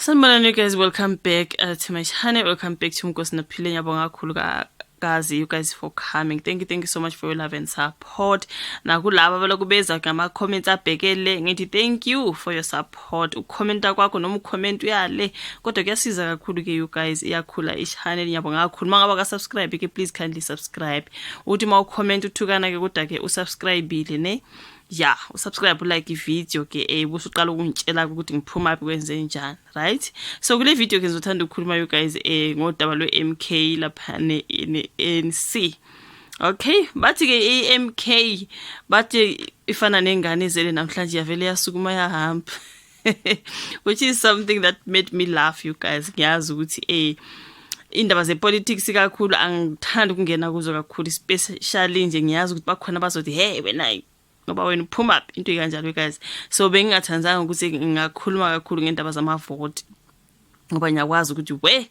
Sanibonani guys, welcome back to my channel. Welcome back to Nkosi Naphile. Ngiyabonga kakhulu guys, you guys for coming. Thank you so much for your love and support. Nakulaba balokubeza ngama comments abhekele ngithi thank you for your support. Ukhomenta kwakho noma ucomment uyale kodwa kuyasiza kakhulu ke you guys, iyakhula i-channel. Ngiyabonga kakhulu. Mangaba ka subscribe ke please kindly subscribe. Uthi ma ucomment uthukana ke kodwa ke usubscribe ne. Yeah, usubscribe like i-video ke busuqala ukungitshela ukuthi ngiphuma aphi kwenze njani, right? So kule video ke ngizothanda ukukhuluma you guys ngodaba lwe-MK lapha ne-ANC. Okay, bathi ke i-MK bathi ifana nengane ezele namhlanje yavele yasukuma yahamba. Which is something that made me laugh you guys. Ngiyazi ukuthi indaba zepolitics kakhulu angithanda ukungena kuzo kakhulu, especially nje ngiyazi ukuthi bakhona bazothi hey wena ngoba wena uphuma up into kanjalo guys. So bengingathanzanga ukuthi ngingakhuluma kakhulu ngendaba zamavote ngoba ngiyakwazi ukuthi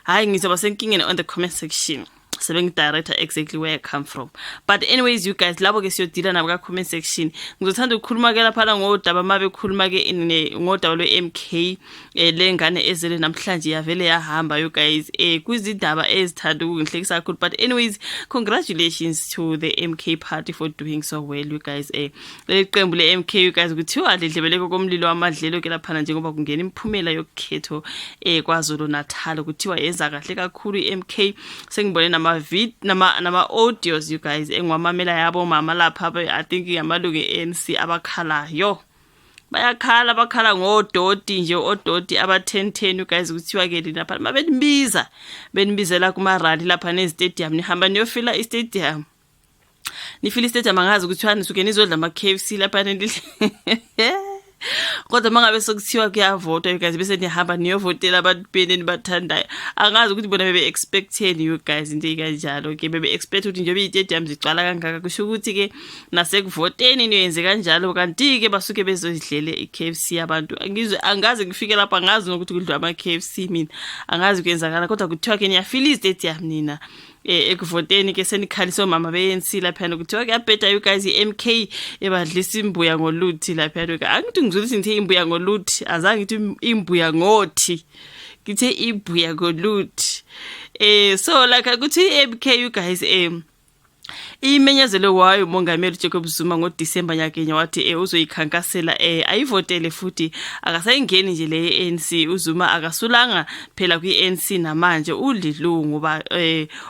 hayi ngizoba senkingeni on the comment section. Director exactly where I come from. But anyways you guys, labo ke siyodila nabo ka comment section. Ngizothanda ukukhuluma ke lapha ngodaba mabe khuluma ke ngodaba lwe-MK lengane ezele namhlanje yavele yahamba you guys kwizindaba ezithanda ukungihlekisa kakhulu. But anyways, congratulations to the MK party for doing so well you guys. Leqembu le-MK you guys kuthiwa lidlebeleko komlilo wamadlelo ke lapha njengoba kungena imiphumela yokukhetho kwaZulu Natal kuthiwa yenza kahle kakhulu i-MK. Sengibone nama audios you guys engwamamela yabo mama lapha I think yamalungu ANC abakhalayo bayakhala bakhala ngodoti nje odoti aba10 you guys kuthiwa ke lapha benibizela kuma rally lapha ne stadium nihamba niyofila i-stadium nifila i-stadium angazi ukuthi nisuke nizodla ama KFC lapha kodwa mangabe sokuthiwa kuyavotwa you guys bese nihamba niyovotela abantu benini bathandayo angazi ukuthi bona bebe expecteni you guys into kanjalo ke bebe expect ukuthi nje i-stadium zigcwala kangaka kusho ukuthi ke nasekuvoteni niyenze kanjalo kanti ke basuke bezodlele i-KFC abantu angazi ngifike lapha angazi ukuthi kudliwa ama KFC mina angazi kuyenzakala kodwa kuthiwa ke niyafila i-stadium nina ekuvoteni ke senikhalisa mama be-ANC lapha kuthiwa kuyabheda you guys i-MK ebadlisa imbuya ngoluthi lapha angithi ngizulisi ngithi imbuya ngoluthi azange ngithi imbuya ngothi ngithe imbuya ngoluthi so like ukuthi i-MK you guys imenyezelo wayo umongameli Jacob Zuma ngoDisemba nyakenya wathi uzoyikhankasela ayivotele futhi akasayingeni nje le ANC. uZuma akasulanga phela kwi-ANC namanje ulilungu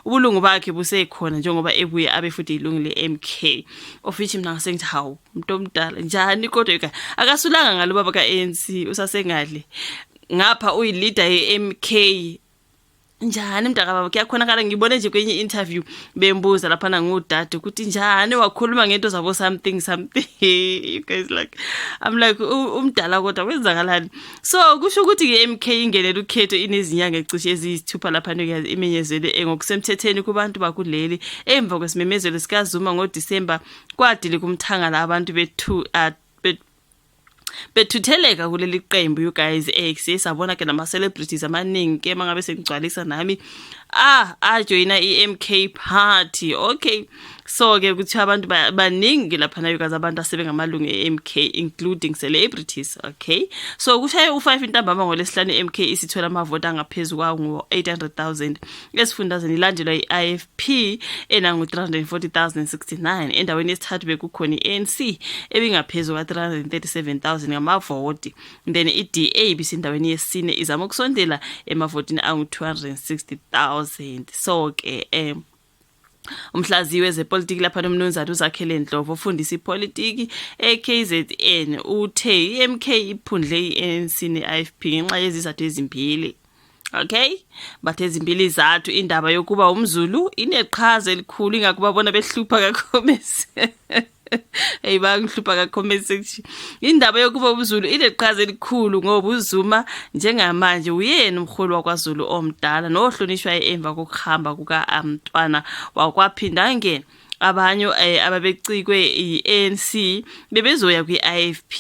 ubulungu bakhe busekhona njengoba ebuye abe futhi ilungu le-MK of which mina ngasengithi hawu umuntu omdala njani kodwa akasulanga ngalo baba ka-ANC usasengadle ngapha uyileader ye-MK njani mntaka baba kuyakhonakala. Ngibone nje kwenye interview bembuza lapha ngodade ukuthi njani wakhuluma ngento zabo something you guys like I'm like umdala kodwa kwenzakalani. So kusho ukuthi ke MK ingenela ukhetho inezinyanga ecishe eziyisithupha lapha imenyezele ngokusemthetheni kubantu bakuleli emva kwesimemezelo sikaZuma ngoDisemba kwadile kumthangala abantu bethutheleka kuleli qembu you guys siyabona ke nama celebrities amaningi ke mangabe sengigcwalisa nami joina i-MK party. Okay, so ke kuthi abantu baningi lapha nayo guys abantu asebengamalungu e-MK including celebrities. Okay, so kushaye u5 intambama ngolesihlanu i-MK isithola amavoti angaphezulu kwawo 800,000 esifundazweni ilandelwa i-IFP enangu 340,069. endaweni yesithathu bekukhona i-ANC ebingaphezulu ka-337,000 ngamavoti. Then i-DA bisendaweni yesine izama ukusondela emavotini angu 260,000. So ke umhlaziyi wezepolitiki lapha nomnumzana uZakhele Ndlovu ofundisa ipolitiki eKZN uthe i-MK iphundle i-ANC ne-IFP ngenxa yezizathu ezimbili. Okay, bathe ezimbili izathu indaba yokuba umZulu ineqhaza elikhulu ingakuba bona behlupha kakhomesi bangihlupha ka-comment section. Indaba yokuba umZulu ineqhaza elikhulu ngoba uZuma njengamanje uyena umholi wakwaZulu omdala nohlonishwa emva kokuhamba kuka-Mntwana wakwaphinda ngena abanye ababecikwe i-ANC bebezoya kwi-IFP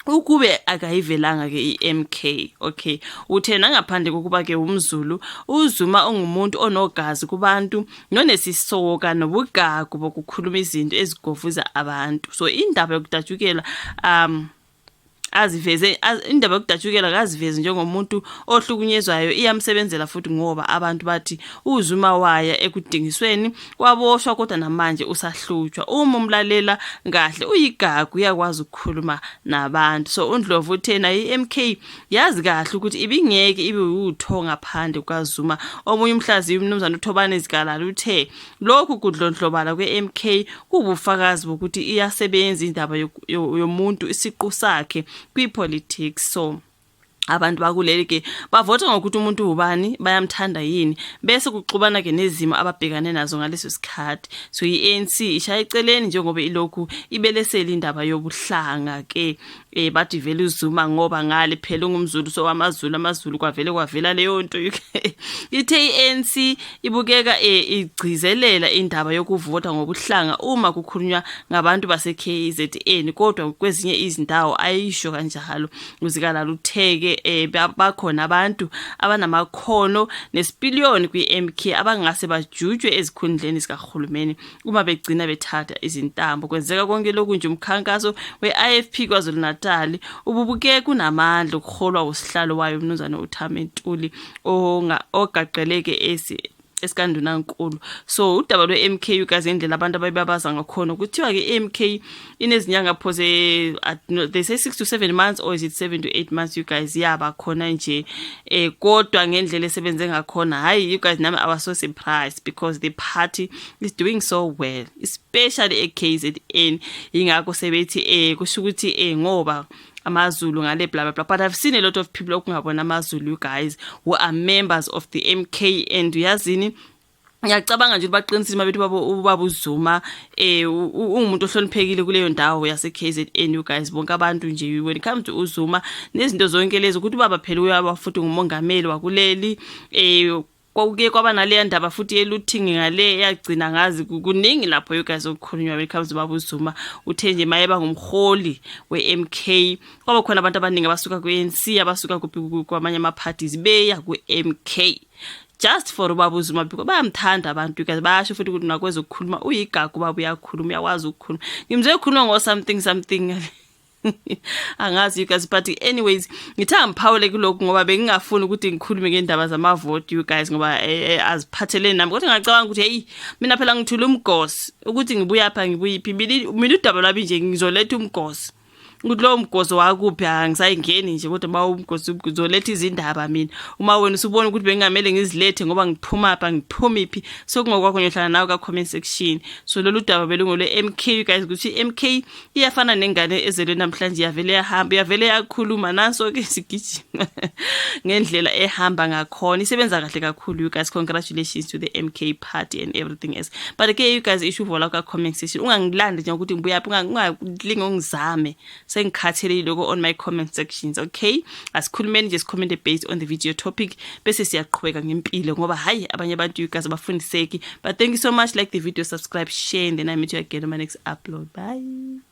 ukube akayivelanga ke i-MK. Okay, uthena ngaphandle kokuba ke umZulu uZuma ungumuntu onogazi kubantu nonesisoka nobugagu bokukhuluma izinto ezigovuza abantu. So indaba yokudatshukela aziveze indaba yokudatshukela akaziveze njengomuntu ohlukunyezwayo iyamsebenzela futhi ngoba abantu bathi uZuma waya ekudingisweni kwaboshwa kodwa namanje usahlutshwa. Uma umlalela kahle uyigagu uyakwazi ukukhuluma nabantu. So uNdlovu uthena iMK yazi kahle ukuthi ibingeke ibe utho ngaphandle kwaZuma. Omunye umhlaziyi umnumzana uThobani Zikalala uthe lokhu kudlondlobala kweMK kubufakazi bokuthi iyasebenza indaba yomuntu isiqu sakhe kwi-politics. So abantu bakuleli ke bavota ngokuthi umuntu ubani bayamthanda yini bese kuxubana ke nezimo ababhekane nazo ngaleso sikhathi. So iANC ishaya eceleni njengoba ilokhu ibelesela indaba yobuhlanga ke bathi vele uZuma ngoba ngale phela ungumZulu so amazulu kwavela leyo nto. Ithe iANC ibukeka igcizelela indaba yokuvota ngobuhlanga uma kukhulunywa ngabantu base KZN kodwa kwezinye izindawo ayisho kanjalo. Uzikalala utheke bakhona abantu abanamakhono nesipiliyoni kwiMK abangase bajujwe ezikhundleni zikahulumeni uma begcina bethatha izintambo. Kwenzeka konke lokhu nje umkhankaso weIFP KwaZulu-Natal ububuke kunamandla ukuholwa usihlalo wayo umnumzana uThami Ntuli ogaqeleke eSkandunankulu. So udaba lweMK ukazi indlela abantu abayibabaza ngakhona kuthiwa ke MK inezinyanga phoze they say 6 to 7 months or is it 7 to 8 months you guys yaba khona nje kodwa ngendlela esebenze ngakhona hayi you guys nami I was so surprised because the party is doing so well especially eKZN ingakho sebethi kusho ukuthi ngoba amaZulu ngale blah blah blah. But I've seen a lot of people okungabona amaZulu you guys who are members of the MK and uyazini ngiyacabanga nje baqinisile mabethu baba uZuma ungumuntu ohloniphekile kuleyo ndawo yase KZN you guys bonke abantu nje when it comes to uZuma nezinto zonke lezo ukuthi baba phela uyaba futhi ngumongameli wakuleli kwakuke kwaba nale ndaba futhi elooting ngale yagcina ngazi kuningi lapho you guys okukhulunywa when it comes to baba uZuma uthe nje mayeba ngumholi weMK kwaba khona abantu abaningi abasuka kweNC abasuka kwamanye ama parties beya kuMK just for ubaba uZuma because bayamthanda abantu because bayasho futhi ukuthi nakwezo ukukhuluma uyigagu baba uyakhuluma uyawazi ukukhuluma ngimzwe ukukhuluma ngo something angazi you guys but anyways ngitha ngiphawule kuloko ngoba bengingafuni ukuthi ngikhulume ngendaba zamavote you guys ngoba aziphathelene nami kodwa ngicabanga ukuthi hey mina phela ngithula umgosi ukuthi ngibuya apha ngibuyiphi mina udaba lwabi nje ngizoletha umgosi ukuthi lo mgozo wakuphi angisayingeni nje kodwa ba umgozo uzoletha izindaba mina uma wena usubona ukuthi bengamele ngizilethe ngoba ngiphuma apha ngiphumiphi so kungokwakho ngihlala nawe ka comment section. So lolu daba belungole MK you guys ukuthi MK iyafana nengane ezelwe namhlanje yavele yakhuluma naso ke sigijima ngendlela ehamba ngakhona isebenza kahle kakhulu you guys. Congratulations to the MK party and everything else but okay you guys ishuvola ka comment section ungangilande nje ukuthi ngibuya apha ungalinga ungizame sengikhathelile lokho on my comment sections. Okay asikhulumeni just comment based on the video topic bese siyaqhubeka ngempilo ngoba hayi abanye abantu you guys abafundiseki but thank you so much like the video subscribe share and then I meet you again on my next upload. Bye.